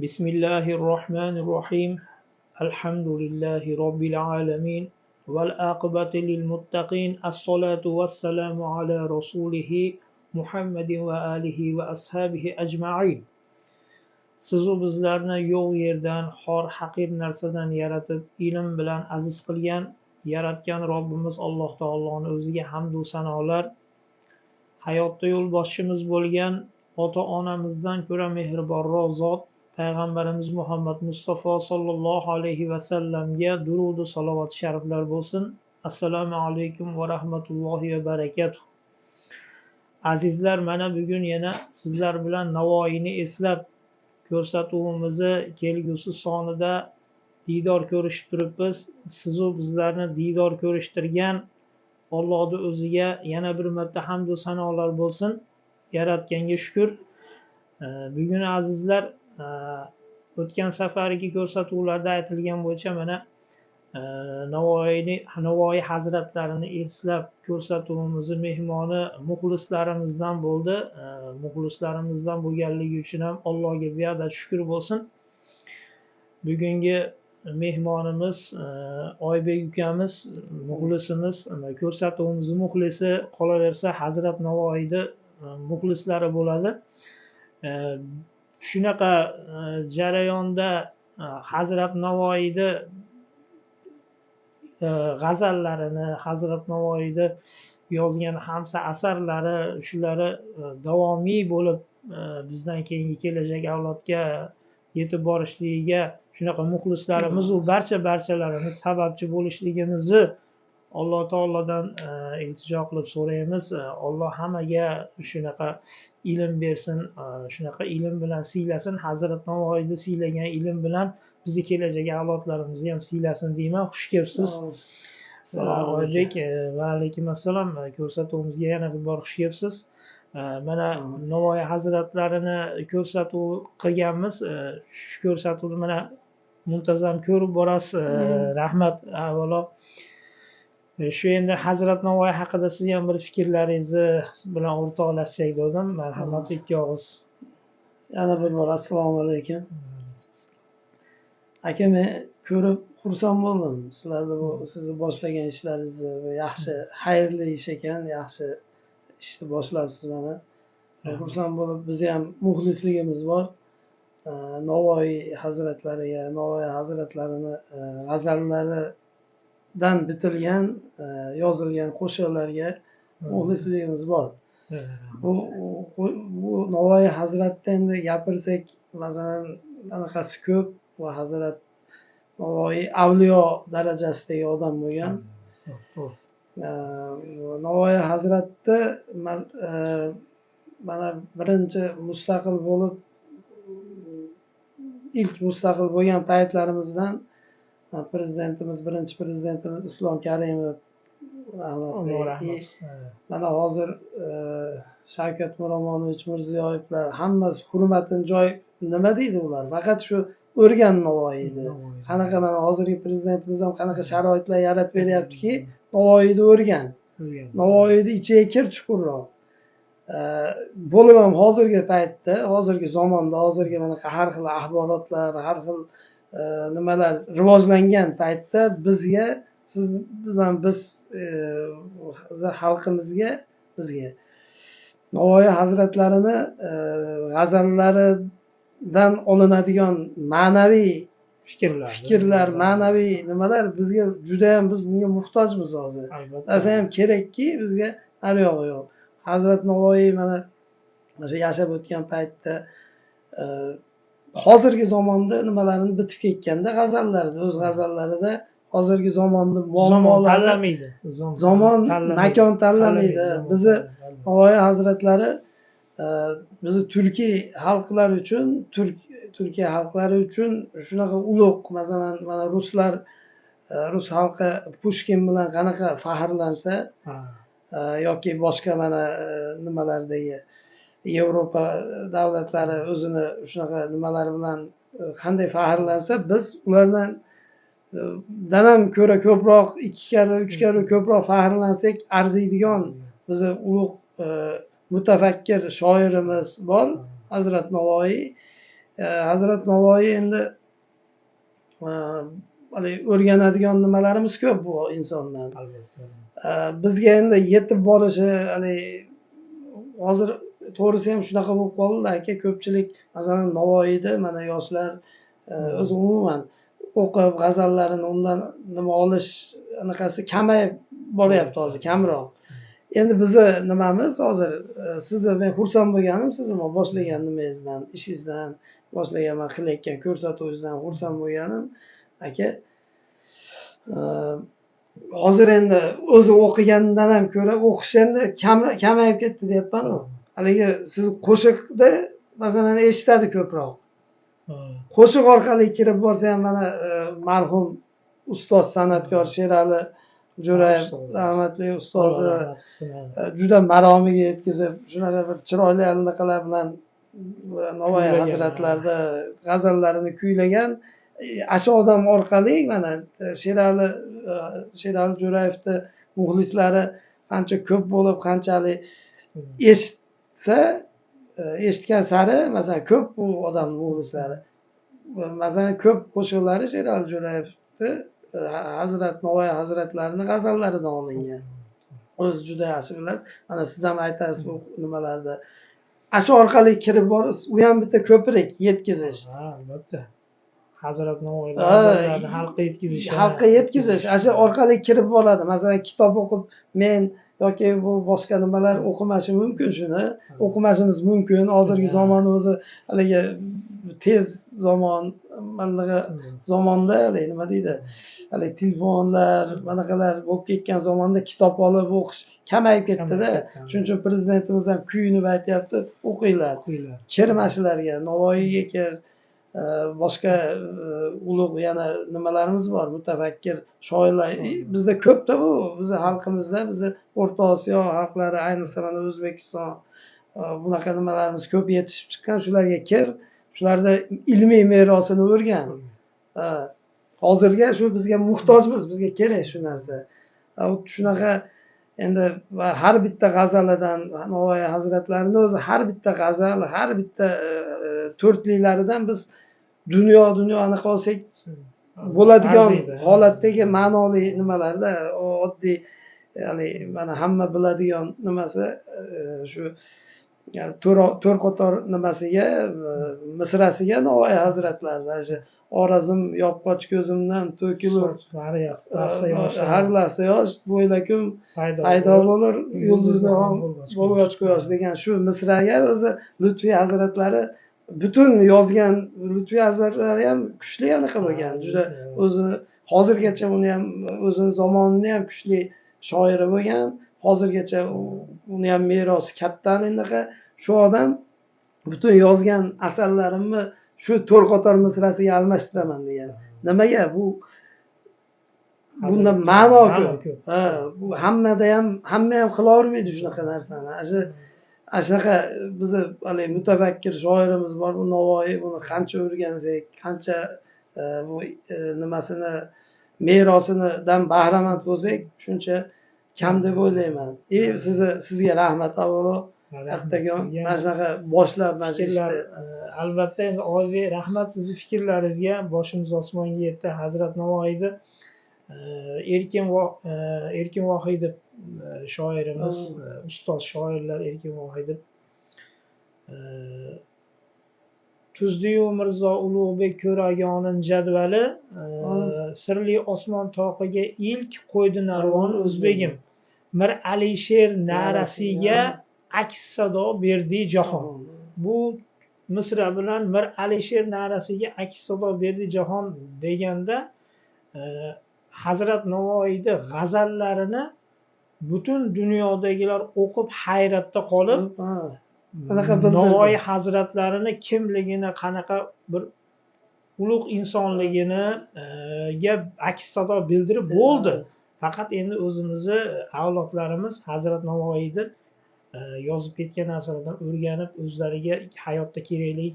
بسم الله الرحمن الرحيم الحمد لله رب العالمين والعاقبة للمتقين الصلاة والسلام على رسوله محمد وآله وأصحابه أجمعين. Sizu bizlarni yo'q yerdan, xor haqir narsadan yaratib, ilm bilan aziz qilgan, yaratgan Robbimiz Alloh taoloni o'ziga hamd va sanolar, hayotda yo'lboshchimiz bo'lgan ota-onamizdan ko'ra mehribonroq zot Payg'ambarimiz Muhammad Mustafa sallallohu alayhi va sallamga durud va salovat shariflar bo'lsin. Assalomu alaykum va rahmatullohi va barakatuh. Azizlar, mana bugun yana sizlar bilan Navoiyni eslab ko'rsatuvimizni kelgusi sonida diydor ko'rishib turibmiz. Sizu bizlarni diydor ko'rishtirgan Allohning o'ziga yana bir marta hamd va sanolar bo'lsin. Yaratganga shukr. Bugun azizlar, o'tgan safargi ko'rsatuvlarda aytilgan bo'yicha mana Navoiy hazratlarini eslab ko'rsatuvimizni mehmoni muxlislarimizdan bo'ldi. Muxlislarimizdan bo'lganligi uchun ham Allohga beadad shukr bo'lsin. Bugungi mehmonimiz Oybek ukamiz, muxlisimiz, ko'rsatuvimiz muxlisi, qolaversa Hazrat Navoiyni muxlislari bo'ladi. Shunaqa jarayonda Hazrat Navoiyni g'azallarini, Hazrat Navoiyni yozgan hamsa asarlari, shulari davomiy bo'lib bizdan keyingi kelajak avlodga yetib borishligiga shunaqa muxlislarimiz u barchalarimiz sababchi bo'lishligimizni Alloh taolodan iltijo qilib so'raymiz. Alloh hammaga shunaqa ilm bersin, shunaqa ilm bilan siylasin. Hazrat Navoiyni siylagan ilm bilan bizni kelajak avlodlarimizni ham siylasin deyman. Xush kelibsiz. Oybek, va alaykum assalom. Ko'rsatuvimizga yana bir bor xush kelibsiz. Mana Navoiy hazratlarini ko'rsatuv qilganmiz. Shu ko'rsatuvni mana muntazam ko'rib borasiz. Rahmat. Avvalo shu endi Hazrat Navoiy haqida siz ham bir fikrlaringizni bilan o'rtoqlashsak dedim. Marhamat, ikki og'iz. Yana bir bor assalomu alaykum. Aka, men ko'rib xursand bo'ldim. Sizlarni bu sizni boshlagan ishlaringizni yaxshi, xayrli ish ekan, yaxshi ishni boshlabsiz mana. Xursand bo'lib, bizni ham muxlisligimiz bor. Navoiy hazratlariga, Navoiy hazratlarini g'azallaridan bitilgan, yozilgan qo'shiqlarga muxlisligimiz bor. Bu Navoiy hazratdan endi gapirsak, masalan, anaqasi ko'p va Hazrat Navoiy avliyo darajasidagi odam bo'lgan. Navoiy hazratni mana birinchi mustaqil bo'lib, ilk mustaqil bo'lgan paytlarimizdan birinchi prezidentimiz Islom Karimov, mana hozir Shavkat Miromonovich Mirziyoyevlar hammasi hurmatini joy, nima deydi ular? Faqat shu o'rgan Navoiyni. Qanaqa mana hozirgi prezidentimiz ham qanaqa sharoitlar yaratib beryaptiki, Navoiyni o'rgan. Navoiyni ichiga kir chuqurroq. Bo'lib ham hozirgi paytda, hozirgi zamonda, hozirgi mana har xil axborotlar, har xil nimalar rivojlangan paytda bizga, biz xalqimizga, bizga Navoiy hazratlarini g'azallaridan olinadigan ma'naviy fikrlar, ma'naviy nimalar bizga juda ham, biz bunga muhtojmiz hozir. Narsa ham kerakki bizga hali yo'q. Hazrat Navoiy mana o'sha yashab o'tgan paytda hozirgi zamonda nimalarini bitib ketganda g'azallarida, o'z g'azallarida hozirgi zamonni muammolari tanlamaydi. Zamon, makon tanlamaydi. Bizni Navoiy hazratlari bizni turkiy xalqlar uchun, Turkiya xalqlari uchun shunaqa ulug', masalan, mana ruslar, rus xalqi Pushkin bilan qanaqa faxrlansa, yoki boshqa mana nimalardagi Yevropa davlatlari o'zini shunaqa nimalar bilan qanday faxrlansa, biz ulardan ham ko'ra ko'proq, 2 karra 3 karra ko'proq faxrlansak arziydigan bizni ulug' mutafakkir shoirimiz bor, Hazrat Navoiy. Hazrat Navoiy endi o'rganadigan nimalarimiz ko'p bu insondan. Bizga endi yetib borishi hozir to'g'risi ham shunaqa bo'lib qoldi aka, ko'pchilik masalan Navoiyni mana yoshlar o'zi umuman o'qib g'azallarini undan nima olish anaqasi kamayib boryapti hozir, kamroq. Endi bizni nimamiz hozir sizni men xursand bo'lganim sizni boshlagan nimangizdan, ishingizdan boshlagan qilayotgan ko'rsatuvingizdan xursand bo'lganim aka. Hozir endi o'zi o'qigandan ham ko'ra o'qish endi kamayib ketdi deyapman. Haligi siz qo'shiqda masalan eshitadi ko'proq. Qo'shiq orqali kirib borsa ham mana marhum ustoz san'atkor Sherali Jo'rayev rahmatli ustozi juda maromiga yetkazib shunaqa bir chiroyli anaqalar bilan Navoiy hazratlarida g'azallarini kuylagan. Ashu odam orqali mana Sherali Jo'rayevni muxlislari qancha ko'p bo'lib, qanchalik eshitsa, eshitgan sari masalan ko'p bu odam muxlislari. Masalan ko'p qo'shiqlari Sherali Jo'rayevni Hazrat Navoiy hazratlarini g'azallaridan olingan. O'zi juda yaxshi bilasiz. Mana siz ham aytasiz bu nimalarda. Ashu orqali kirib borib, u ham bitta ko'prik yetkazish. Albatta. Hazrat Navoiy g'azallarini xalqqa yetkazish. Ashu orqali kirib boradi. Masalan kitob o'qib men yoki bu boshqa nimalar o'qimashi mumkin, shuni o'qimashimiz mumkin. Hozirgi zamon o'zi haligi tez zamon, mana zamonda nima deydi? Hali telefonlar, manaqalar bo'lib ketgan zamonda kitob olib o'qish kamayib ketdi-da. Shuning uchun prezidentimiz ham kuyinib aytyapti, o'qinglar. Kirmashilarga, Navoiyga kir, boshqa ulug' yana nimalarimiz bor, mutafakkir shoirlar. Bizda ko'pda bu, bizning xalqimizda, bizning O'rta Osiyo xalqlari, ayniqsa mana O'zbekiston bunaqa nimalarimiz ko'p yetishib chiqqan. Shularga kir, shularda ilmiy merosini o'rgan. Hozirga shu bizga muhtojmiz, bizga kerak shu narsa. Shunaqa endi har bitta g'azalidan Navoiy hazratlarining o'zi har bitta g'azal, har bitta to'rtliklaridan biz dunyo anaqa olsak bo'ladigan holatdagi ma'noli nimalarda oddiy ya'ni mana hamma biladigan nimasi shu to'rt qator nimasiga misrasiga Navoiy hazratlari Orazim yopqoch ko'zimdan to'kilur har lahza yosh bo'ylakum paydo bo'lur yulduzni ham bo'lg'och quyosh degan shu misraga o'zi Lutfiy hazratlari butun yozgan. Lutfiy hazratlari ham kuchli anaqa bo'lgan, juda o'zi hozirgacha uni ham o'zini zamonini ham kuchli shoiri bo'lgan. Hozirgacha uni ham merosi katta. Endi shu odam butun yozgan asarlarimni shu to'rt qator misrasiga almashtiraman degan. Nimaga bu? Bunda ma'no ko'p. Bu hamma ham qilavermaydi shunaqa narsani. Shunaqa bizni hali mutafakkir shoirimiz bor, bu Navoiy, buni qancha o'rgansak, qancha bu nimasini merosidan bahramand bo'lsak, shuncha kam deb o'ylayman. Sizga rahmat avvalo. Kattagon mana shunaqa boshlab majlisni. Albatta endi Oybek, rahmat sizni fikrlaringizga. Boshimiz osmonga yetdi. Hazrat Navoiyni Erkin Vohidov shoirimiz, ustoz shoirlar Erkin Vohidov Tuzdi-yu Mirzo Ulug'bek Ko'ragonin jadvali sirli osmon toqiga ilk qo'ydi narvon o'zbegim. Mir Alisher narasiga aks sado berdi jahon. Bu misra bilan Mir Alisher narasiga aks sado berdi jahon deganda Hazrat Navoiyni g'azallarini butun dunyodagilar o'qib hayratda qolib, Navoiy hazratlarini kimligini, qanaqa bir ulug' insonligini aks sado bildirib bo'ldi. Faqat endi o'zimizni avlodlarimiz Hazrat Navoiyni yozib ketgan narsalardan o'rganib, o'zlariga hayotda kerakli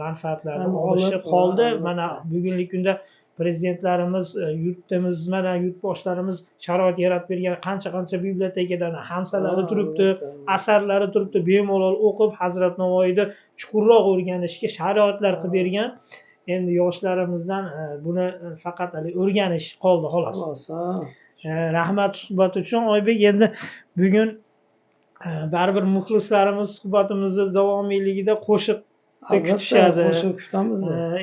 manfaatlarni olishi qoldi. Mana bugungi kunda prezidentlarimiz, yurtimizdan yurtboshlarimiz sharoit yaratib bergan qancha bibliotekalarni hamsalari turibdi, asarlari turibdi, bemalol o'qib Hazrat Navoiyni chuqurroq o'rganishga sharoitlar qilib bergan. Endi yoshlarimizdan buni faqat o'rganish qoldi xolos. Rahmat suhbat uchun Oybek. Endi bugun baribir muxlislarimiz suhbatimizni davomiyligida qo'shiq kutishadi. Qo'shiq kutamiz.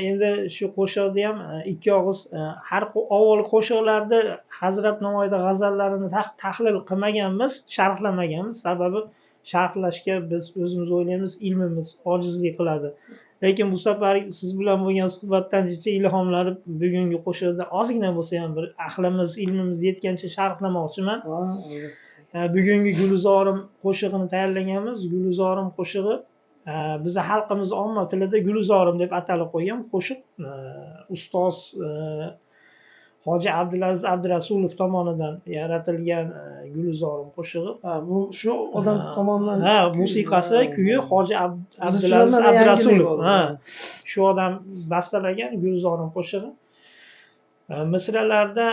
Endi shu qo'shiqda ham ikki og'iz har avval qo'shiqlarda Hazrat Navoiyda g'azallarini tahlil qilmaganmiz, sharhlamaganmiz. Sababi sharhlashga biz o'zimiz o'ylaymiz, ilmimiz ojizlik qiladi. Lekin bu safar siz bilan bo'lgan suhbatdan ilhomlanib bugungi qo'shiqda ozgina bo'lsa ham bir aqlimiz, ilmimiz yetgancha sharhlamoqchiman. Bugungi Gulzorim qo'shig'ini tayyorlaganmiz. Gulzorim qo'shig'i bizni xalqimiz omma tilida Gulzorim deb atalib qo'ygan qo'shiq. Ustoz Hoji Abdulaziz Abdurasulov tomonidan yaratilgan Gulzorim qo'shig'i. Bu shu odam tomonidan musiqasi, kuyi Hoji Abdulaziz Abdurasulov. Shu odam bastalagan Gulzorim qo'shig'i. Misralarda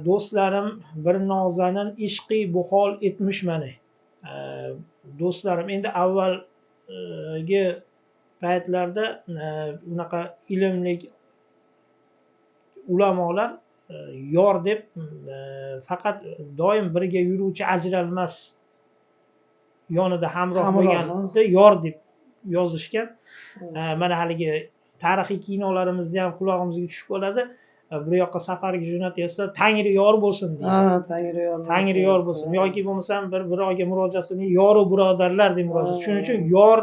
do'stlarim bir nozanin ishqi bu hol etmish mani. Do'stlarim endi avvalgi paytlarda unaqa ilmli ulamolar yor deb faqat doim birga yuruvchi ajralmas yonida hamroh bo'lganni yor deb yozishgan. Mana haligi tarixiy kinolarimizda ham qulog'imizga tushib qoladi. Bir yoqqa safarga jo'natyapsa, Tangri yor bo'lsin deydi. Tangri yor bo'lsin. Yoki bo'lmasam birovga murojaat qilib, yoru birodarlar deb murojaat. Shuning uchun yor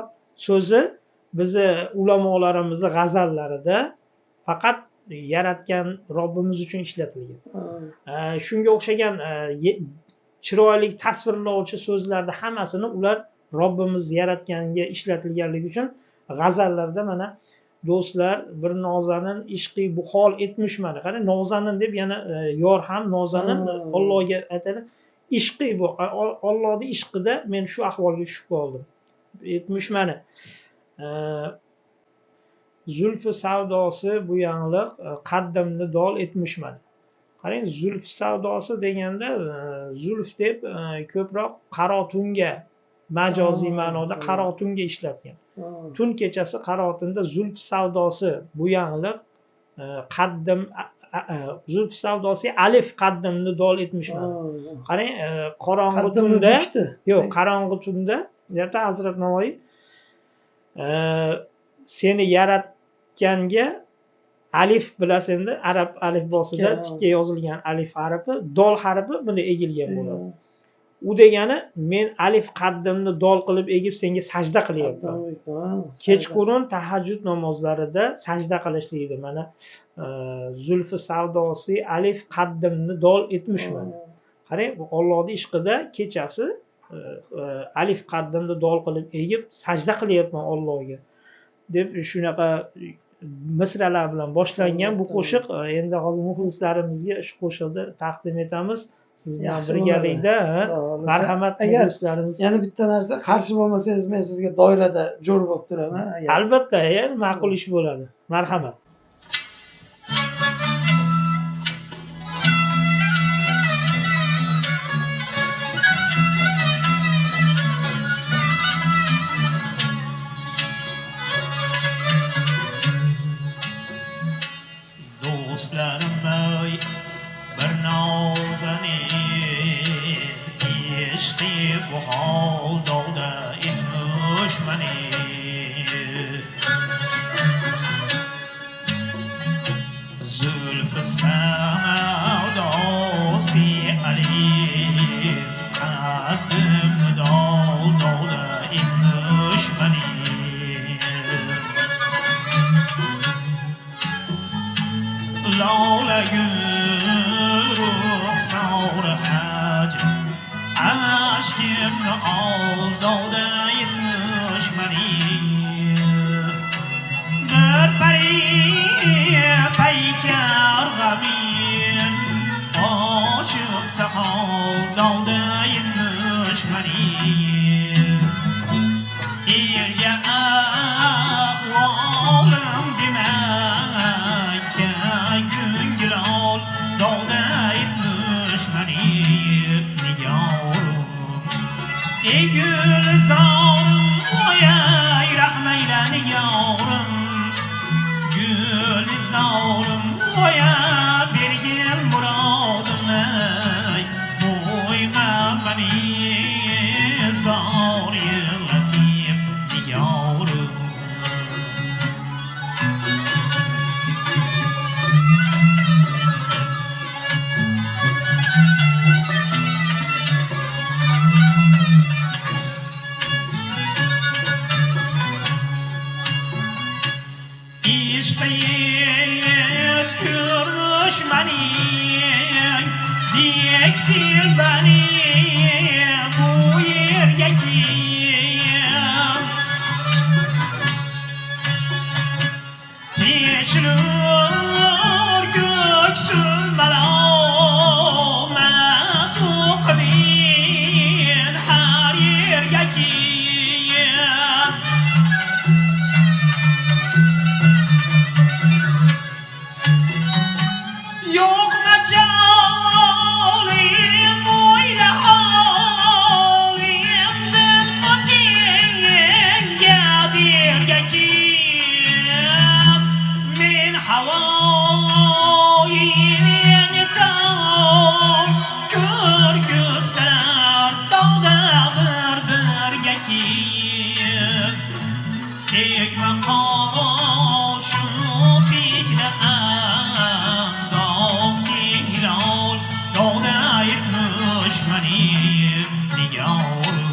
so'zi bizni ulamolarimizni g'azallarida faqat yaratgan Robbimiz uchun ishlatilgan. Shunga o'xshagan chiroyli tasvirlovchi so'zlarda hammasini ular Robbimiz yaratganga ishlatilganligi uchun g'azallarda mana do'stlar bir nozanin ishqi bu hol etmish mani. Qarang, nozanin deb yana yor ham nozanin Allohga aytadi. Ishqi bu Allohning ishqida men shu ahvolga tushib qoldim. Etmish mani. Zulfi savdosi bu yangliq qaddimni dol etmish mani. Qarang, zulf savdosi deganda zulf deb ko'proq qarotunga majoziy ma'noda qarotunga ishlatgan. Tun kechasi qarotinda zulf savdosi bu yangliq qaddim zulf savdosi alif qaddimni dol etmishman. Qarang, qorong'i tunda qorong'i tunda yerda Hazrat Navoiy seni yaratganga alif bilasiz endi, arab alifbosida tikka yozilgan alif harfi, dol harfi buni egilgan bo'ladi. U degani men alif qaddimni dol qilib egib senga sajda qilyapman. Kechqurun tahajjud namozlarida sajda qilishlikdi. Mana zulfi savdosi alif qaddimni dol etmishman. Qarang, Allohning ishqida kechasi alif qaddimni dol qilib egib sajda qilyapman Allohga deb shunaqa misralar bilan boshlangan bu qo'shiq. Endi hozir muxlislarimizga shu qo'shiqni taqdim etamiz. Siz bilan birgalikda marhamat muxlislarimiz. Yana bitta narsa, qarshi bo'lmasangiz men sizga doirada jo'r bo'lib turaman. Albatta, ma'qul ish bo'ladi. Marhamat. Do'stlarim ey, bir nozanin ishqi bu hol dovda etmish mani. Zulfi savdosi alif qaddimni dol dovda etmish mani. Lola gül ruhsar hacim aşkimni oldovda etmish mani. Bir pari paykar g'amin oshiqda oldovda etmish mani. Erga ahvolim demak gunga عشقیت کرمش منی دیک دل بنی بویر یکیم تشلور göksün melamet uqdin her yerge kiyim yok mecalim öyle halimden mazinge birge kiyim min havayini tam görgüsler dağdadır birge kiyim tegme kaşı fikre dağ hilal dağda yetmiş meni nigarım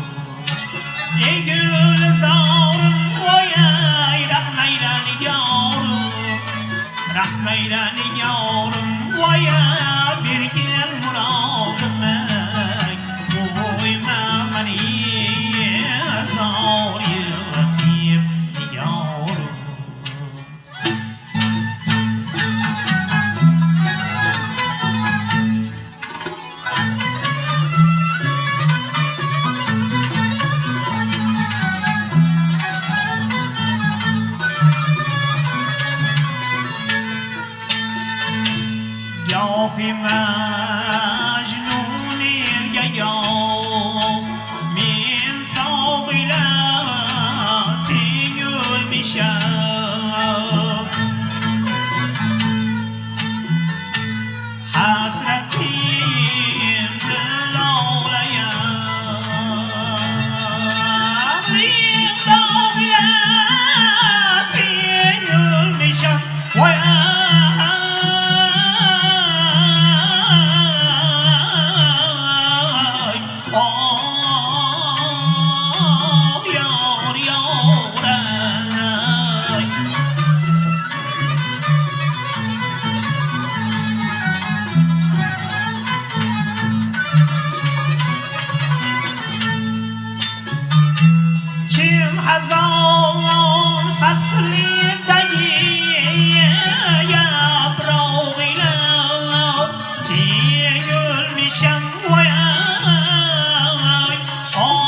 ey gül zarım vay rahmeyle nigarım rahmeyle nigarım vaya bir gel muradıma koyma beni zor yaratıp nigarım Yahi mecnun الگیاه من صاغلاتی گلمیشم حسرتیم دلالیام من صاغلاتی گلمیشم هزار فصلی دگی یابراغیلا تیگل میشم وای آی آی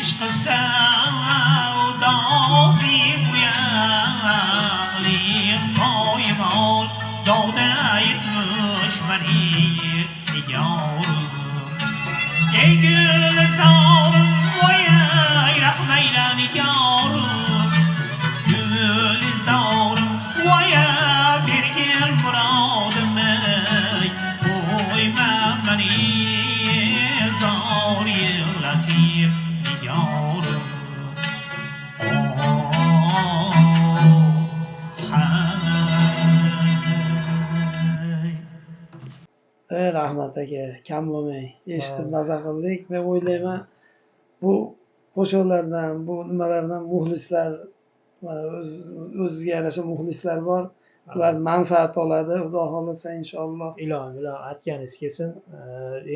عشق سوداسی بویالیق پایمال داده ایتمش منی نگارم ای گل زارم وای رحمیل نگارم گل زارم وای برگل مرادم وای منی زاری لطیف نگارم Rahmat aka, kam bo'lmang. Eshitib maza qildik. Men o'ylayman, bu qo'shiqlardan, bu nimalardan muxlislar o'ziga yarasha muxlislar bor. Ular manfaat oladi. Xudo xolasa inshaalloh. Ilohim aytganingiz kelsin.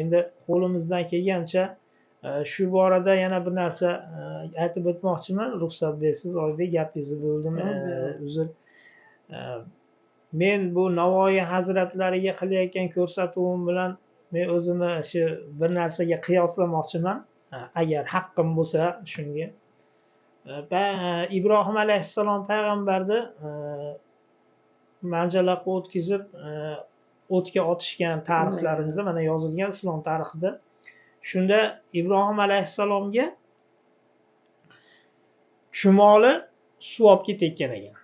Endi qo'limizdan kelgancha shu borada yana bir narsa aytib o'tmoqchiman. Ruxsat bersiz, Oybek, gapingizni bo'ldim. Uzr. Men bu Navoiy hazratlariga qilayotgan ko'rsatuvim bilan men o'zimni shu bir narsaga qiyoslamoqchiman. Agar haqqim bo'lsa shunga. Ibrohim alayhissalom payg'ambarni manjaloqqa o'tkazib o'tga otishgan tarixlarimizda mana yozilgan islom tarixida. Shunda Ibrohim alayhissalomga chumoli suv olib ketayotgan ekan.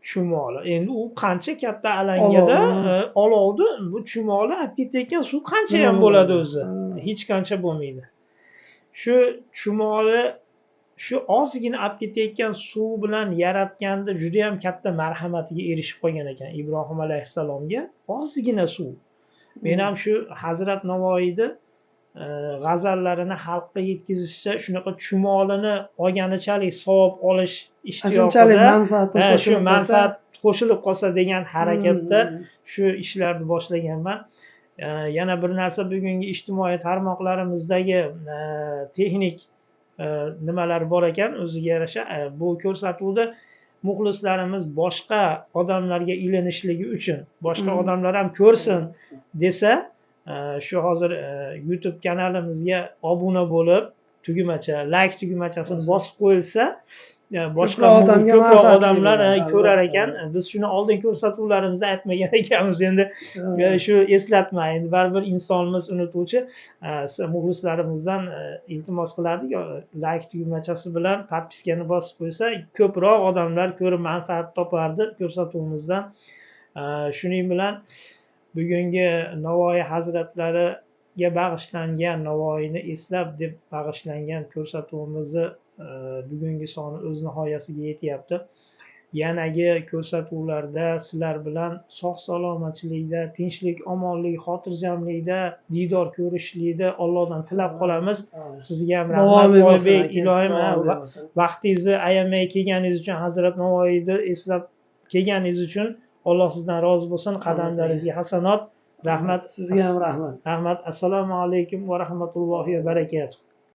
Chumoli. Endi u qancha katta alangada olovdi, bu chumoli olib ketayotgan suv qancha ham bo'ladi o'zi? Hech qancha bo'lmaydi. Shu chumoli shu ozgina olib ketayotgan suv bilan yaratganda juda ham katta marhamatiga erishib qolgan ekan Ibrohim alayhissalomga. Ozgina suv. Men ham shu Hazrat Navoiyni g'azallarini xalqqa yetkazishda shunaqa chumolini olganichalik savob olish ishtiyoqida shu manfaat qo'shilib qolsa degan harakatda shu ishlarni boshlaganman. Yana bir narsa, bugungi ijtimoiy tarmoqlarimizdagi texnik nimalar bor ekan, o'ziga yarasha bu ko'rsatuvda muxlislarimiz boshqa odamlarga ilinishligi uchun, boshqa odamlar ham ko'rsin desa, shu hozir YouTube kanalimizga obuna bo'lib, tugmacha, like tugmachasini bosib qo'yilsa, boshqa ko'proq odamlar ko'rar ekan. Biz shuni oldin ko'rsatuvlarimizda aytmagan ekanmiz. Endi shu eslatma, endi baribir insonimiz unutuvchi. Muxlislarimizdan iltimos qilardik, like tugmachasi bilan podpiskani bosib qo'ysa, ko'proq odamlar ko'rib manfaat topardi ko'rsatuvimizdan. Shuning bilan bugungi Navoiy hazratlariga bag'ishlangan, Navoiyni eslab deb bag'ishlangan ko'rsatuvimizni bugungi soni o'z nihoyasiga yetyapti. Yanagi ko'rsatuvlarda sizlar bilan sog' salomatchilikda, tinchlik, omonlik, xotirjamlikda, diydor ko'rishlikda Allohdan tilab qolamiz. Sizga ham rahmat, ilohim, vaqtingizni ayamay kelganingiz uchun, Hazrat Navoiyni eslab kelganingiz uchun Alloh sizdan rozi bo'lsin. Qadamlaringizga hasanot. Rahmat. Sizga ham rahmat. Rahmat. Assalomu alaykum va rahmatullohi va barakatuh.